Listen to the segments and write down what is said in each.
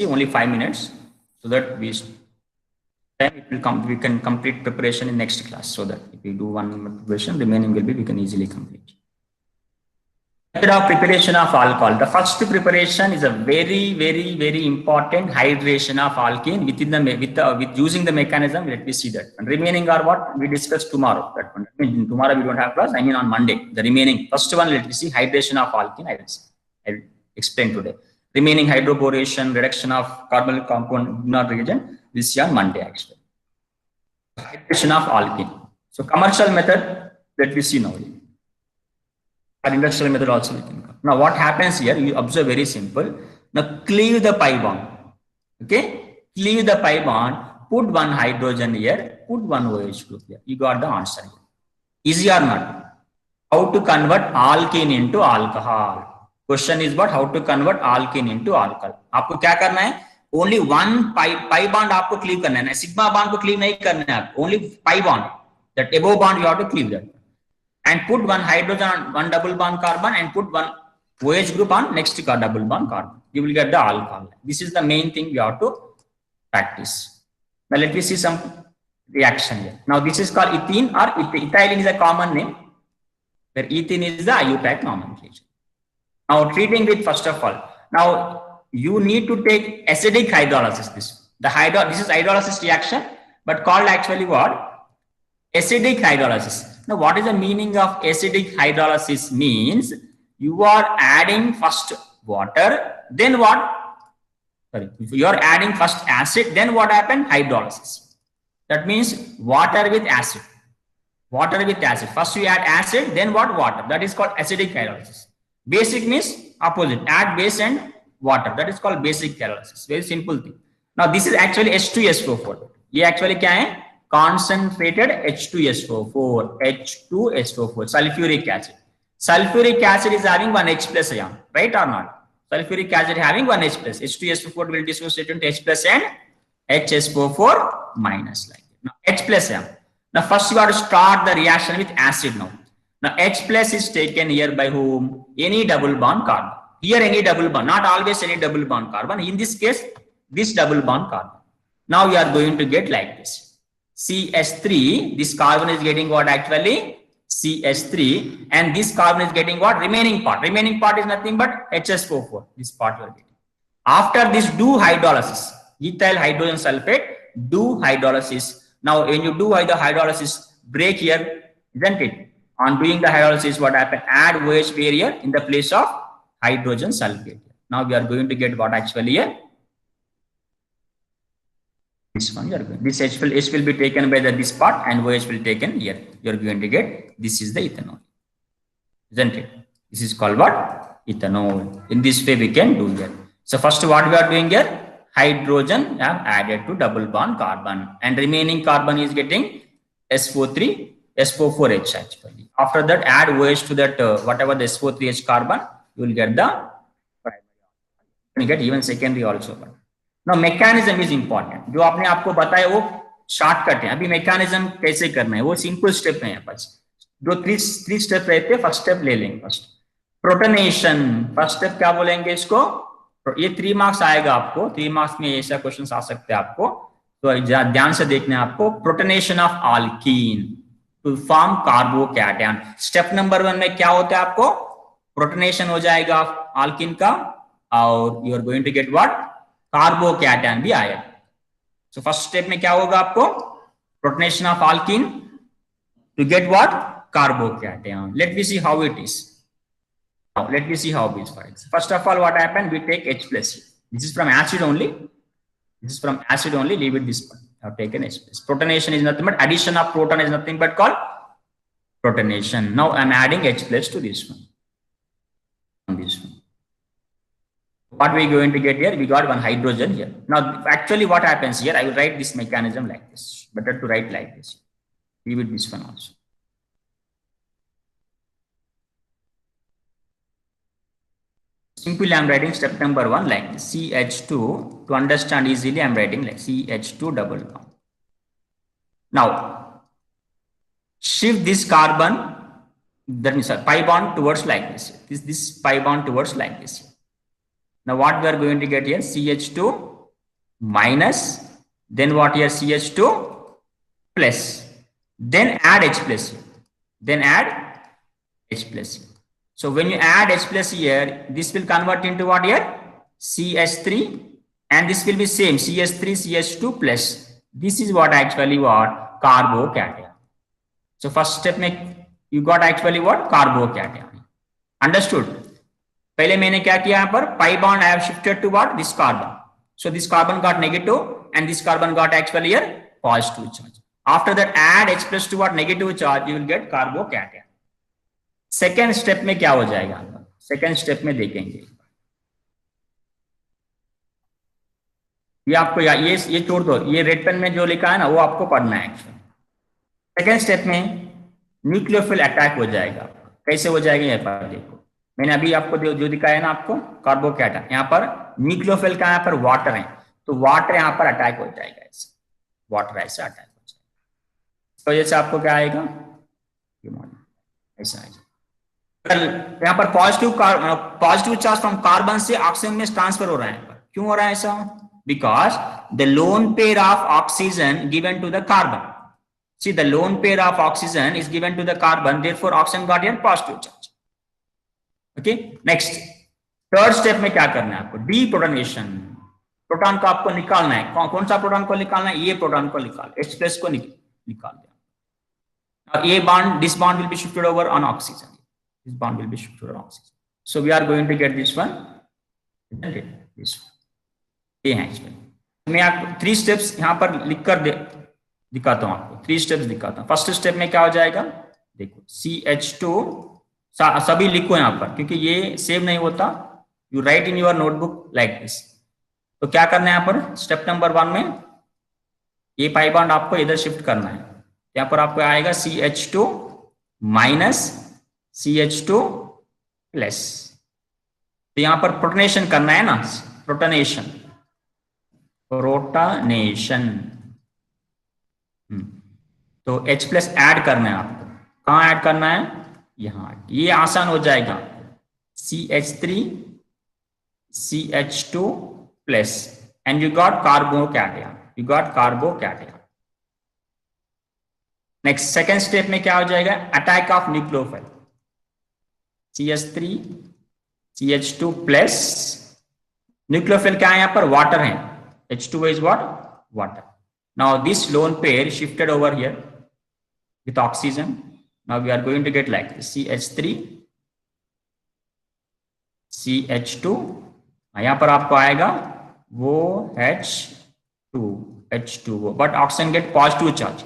only 5 minutes, so that we can complete preparation in next class, so that if we do one preparation, remaining will be we can easily complete. Method of preparation of alcohol. The first preparation is a very important hydration of alkene within the with using the mechanism. Let me see that. And remaining are what we discussed tomorrow. That one. I mean, tomorrow we don't have class. I mean on Monday. The remaining first one, let me see hydration of alkene. I will explain today. Remaining hydroboration, reduction of carbonyl compound not reagent. This is on Monday actually. Hydration of alkene. So commercial method. Let me see now. Our industrial method also we can come. Now what happens here, you observe very simple. Now cleave the pi bond. Okay, cleave the pi bond, put one hydrogen here, put one OH group here. You got the answer here. Easy or not? How to convert alkene into alcohol? Question is what? How to convert alkene into alcohol? आपको क्या करना है? Only one pi bond आपको cleave करना है. Sigma bond को cleave नहीं करना है. Only pi bond. That above bond you have to cleave that. And put one hydrogen on one double bond carbon and put one OH group on next double bond carbon. You will get the alcohol. This is the main thing we have to practice. Now let me see some reaction here. Now this is called ethene or ethylene is a common name, where ethene is the IUPAC nomenclature. Now treating with first of all. Now you need to take acidic hydrolysis. This is hydrolysis reaction, but called actually what? Acidic hydrolysis. Now, what is the meaning of acidic hydrolysis? Means you are adding first water, then what? Sorry, you are adding first acid, then what happened? Hydrolysis. That means water with acid. Water with acid. First you add acid, then what? Water. That is called acidic hydrolysis. Basic means opposite. Add base and water. That is called basic hydrolysis. Very simple thing. Now this is actually H2SO4. ये actually क्या है? Concentrated H2SO4, H2SO4, sulfuric acid. Sulfuric acid is having one H plus ion, right or not? Sulfuric acid having one H plus. H2SO4 will dissociate into H plus and HSO4 minus like that. Now H plus ion. Now first you have to start the reaction with acid now. Now H plus is taken here by whom? Any double bond carbon. Here any double bond, not always any double bond carbon. In this case, this double bond carbon. Now you are going to get like this. CH3, this carbon is getting what actually? CH3, and this carbon is getting what? Remaining part. Remaining part is nothing but HSO4. This part you are getting. After this, do hydrolysis. Ethyl hydrogen sulfate, do hydrolysis. Now, when you do the hydrolysis, break here, isn't it? On doing the hydrolysis, what happened? Add OH pair here in the place of hydrogen sulfate. Now, we are going to get what actually here? This one, this H will be taken by this part and OH will taken here. You are going to get this is the ethanol, isn't it? This is called what? Ethanol. In this way we can do here. So first what we are doing here? Hydrogen added to double bond carbon, and remaining carbon is getting SO3, SO4H actually. After that, add OH to that whatever the SO3H carbon, you will get the primary. You get even secondary also. Now mechanism is important. जो आपने आपको बताया वो shortcut है. अभी mechanism कैसे करना है वो simple step है. यहाँ पर जो three step रहते हैं, first step ले लेंगे. First protonation, first step क्या बोलेंगे इसको? ये 3 marks आएगा आपको. 3 marks में ऐसा questions आ सकते हैं आपको, तो ध्यान से देखना है आपको. Protonation of alkene to form carbocation. Step number 1 में क्या होता है आपको? Protonation हो जाएगा alkene का, और you are going to get what? Carbocation भी आया. So first step में क्या होगा आपको? Protonation of alkene to get what? Carbocation. Let me see how it is. Now let me see how it is. First of all, what happened? We take H plus. This is from acid only. This is from acid only. Leave it this one. I have taken H plus. Protonation is nothing but addition of proton is nothing but called protonation. Now I am adding H plus to this one. This one. What we are going to get here? We got one hydrogen here. Now, actually, what happens here? I will write this mechanism like this. Better to write like this. Leave it this one also. Simply, I am writing step number 1 like this. CH2. To understand easily, I am writing like CH2 double bond. Now, shift this carbon, that means pi bond towards like this. This pi bond towards like this. Now what we are going to get here? CH2 minus, then what here, CH2 plus, then add H plus here, then add H plus here. So when you add H plus here, this will convert into what here, CH3, and this will be same, CH3 CH2 plus. This is what actually what carbocation. So first step में you got actually what carbocation. Understood? पहले मैंने क्या किया यहाँ पर, pi bond I have shifted to what, this carbon. So this carbon got negative and this carbon got actually here positive charge. After that add H plus to what negative charge, you will get carbocation. Second step में क्या हो जाएगा, second step में देखेंगे. ये आपको ये छोड़ दो, ये रेड पेन में जो लिखा है ना वो आपको पढ़ना है एक्चुअली. सेकेंड स्टेप में न्यूक्लियोफिल अटैक हो जाएगा. कैसे हो जाएगा यहाँ पर देखो, मैंने अभी आपको जो दिखाया है ना आपको कार्बोकैटायन, यहाँ पर न्यूक्लियोफिल का यहाँ पर वाटर है, तो वाटर यहाँ पर अटैक हो जाएगा, ऐसे वाटर ऐसा अटैक हो जाएगा. तो जैसे आपको क्या आएगा, ऐसा आएगा. यहाँ पर पॉजिटिव चार्ज फ्रॉम कार्बन से ऑक्सीजन में ट्रांसफर हो रहा है. क्यों हो रहा है ऐसा? Because the lone pair of oxygen given to the carbon. See, the lone pair of oxygen is given to the carbon, therefore oxygen got a positive charge. Okay, next third step में क्या करना है आपको, deprotonation. Proton को आपको निकालना है. कौन सा प्रोटॉन को निकालना है? ये प्रोटॉन को निकाल, H plus को निकाल दिया. Now A bond, this bond will be shifted over on oxygen. This bond will be shifted on oxygen. So we are going to get this one. This one. ये है इसमें. मैं आपको 3 स्टेप्स यहाँ पर लिख कर दिखाता हूँ आपको. 3 स्टेप्स दिखाता हूँ. फर्स्ट स्टेप में क्या हो जाएगा, देखो CH2 सभी लिखो यहाँ पर, क्योंकि ये सेव नहीं होता. You right in your notebook like this. तो क्या करना है यहाँ पर, स्टेप नंबर 1 में ये पाई बॉन्ड आपको इधर शिफ्ट करना है. यहाँ पर आपको आएगा CH2 माइनस CH2 प्लस. तो यहाँ पर प्रोटोनेशन करना है ना, प्रोटोनेशन. तो H प्लस ऐड करना है आपको. कहाँ ऐड करना है? यहाँ. ये आसान हो जाएगा. CH3 CH2 plus and you got carbocation. You got carbocation. Next second step में क्या हो जाएगा, attack of nucleophile. CH3 CH2 plus nucleophile क्या है यहाँ पर, वाटर है. H2 is what? Water. Now this lone pair shifted over here with oxygen. Now we are going to get like this, CH3 CH2. यहाँ पर आपको आएगा वो H2O, but oxygen get positive charge.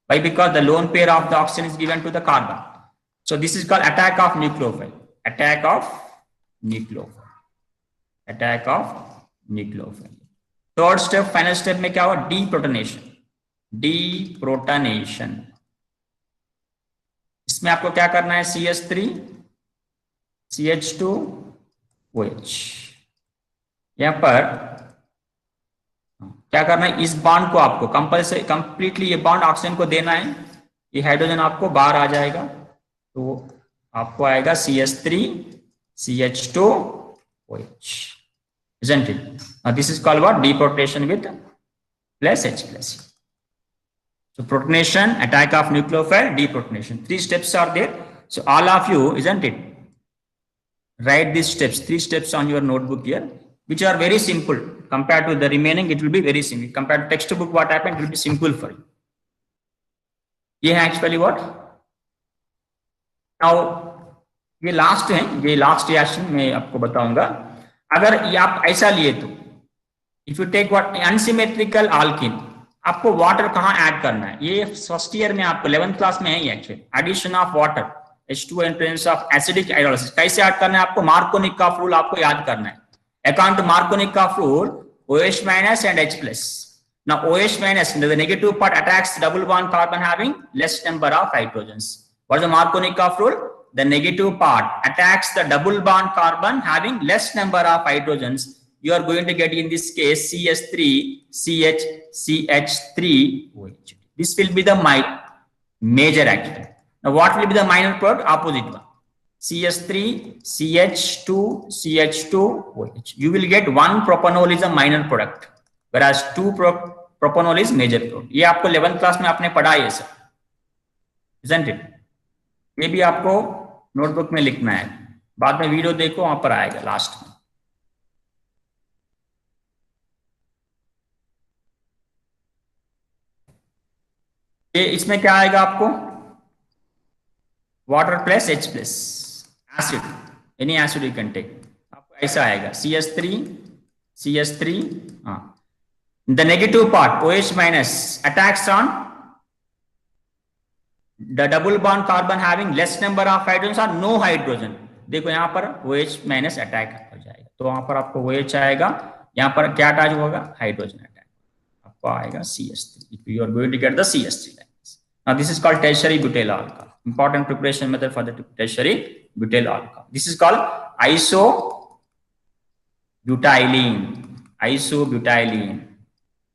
Why? Because the lone pair of the oxygen is given to the carbon. So this is called attack of nucleophile. Attack of nucleophile. Attack of nucleophile. Third step, final step में क्या हुआ, deprotonation. Deprotonation इसमें आपको क्या करना है, CH3 CH2OH. यहां पर क्या करना है, इस बॉन्ड को आपको कंपल्सरी कंप्लीटली ये बॉन्ड ऑक्सीजन को देना है. ये हाइड्रोजन आपको बाहर आ जाएगा, तो आपको आएगा CH3 CH2OH. Isn't it? Now this is called what? Deprotonation with plus H plus. So protonation, attack of nucleophile, deprotonation. 3 steps are there. So all of you, isn't it? Write these steps, 3 steps on your notebook here, which are very simple compared to the remaining. It will be very simple compared to textbook. What happened? It will be simple for you. ये है actually what? Now ये last है, ये last reaction मैं आपको बताऊंगा. अगर ये आप ऐसा लिए तो if you take what unsymmetrical alkene, आपको वाटर कहाँ ऐड करना है, ये फर्स्ट ईयर में आपको 11th क्लास में है ये actually. Addition of water H2O in presence of acidic hydrolysis कैसे ऐड करना है आपको, मार्कोनिक रूल आपको याद करना है. According to Markovnikov rule OH minus and H plus. Now OH minus, the negative part attacks double bond carbon having less number of hydrogens. What is the Markovnikov rule? The negative part attacks the double bond carbon having less number of hydrogens. You are going to get in this case CH3 CH3OH. This will be the major actually. Now what will be the minor product? Opposite one. CH3 CH2 CH2OH. You will get one propanol is a minor product. whereas 2-propanol is major prone. ये आपको 11th class में आपने पढ़ा है sir, isn't it? ये भी आपको notebook में लिखना है, बाद में वीडियो देखो वहां पर आएगा लास्ट में। ये इसमें क्या आएगा आपको, water plus H plus acid, any acid you can take, आपको ऐसा आएगा CH3 हाँ, the negative part OH minus attacks on the double bond carbon having less number of hydrogens or no hydrogen। देखो यहाँ पर OH minus अटैक हो जाएगा, तो वहां पर आपको OH आएगा, यहाँ पर क्या अटैच होगा, हाइड्रोजन अटैक, आपको आएगा CH3। You are going to get the CH3 like this. Now this is called tertiary butyl alcohol. Important preparation method for the tertiary butyl alcohol. This is called isobutylene,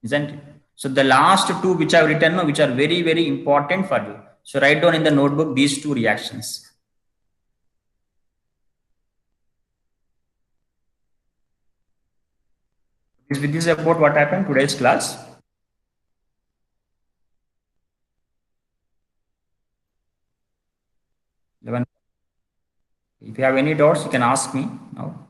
isn't it? So the last two which I have written, which are very, very important for you. So write down in the notebook these two reactions. This is about what happened today's class. If you have any doubts, you can ask me now.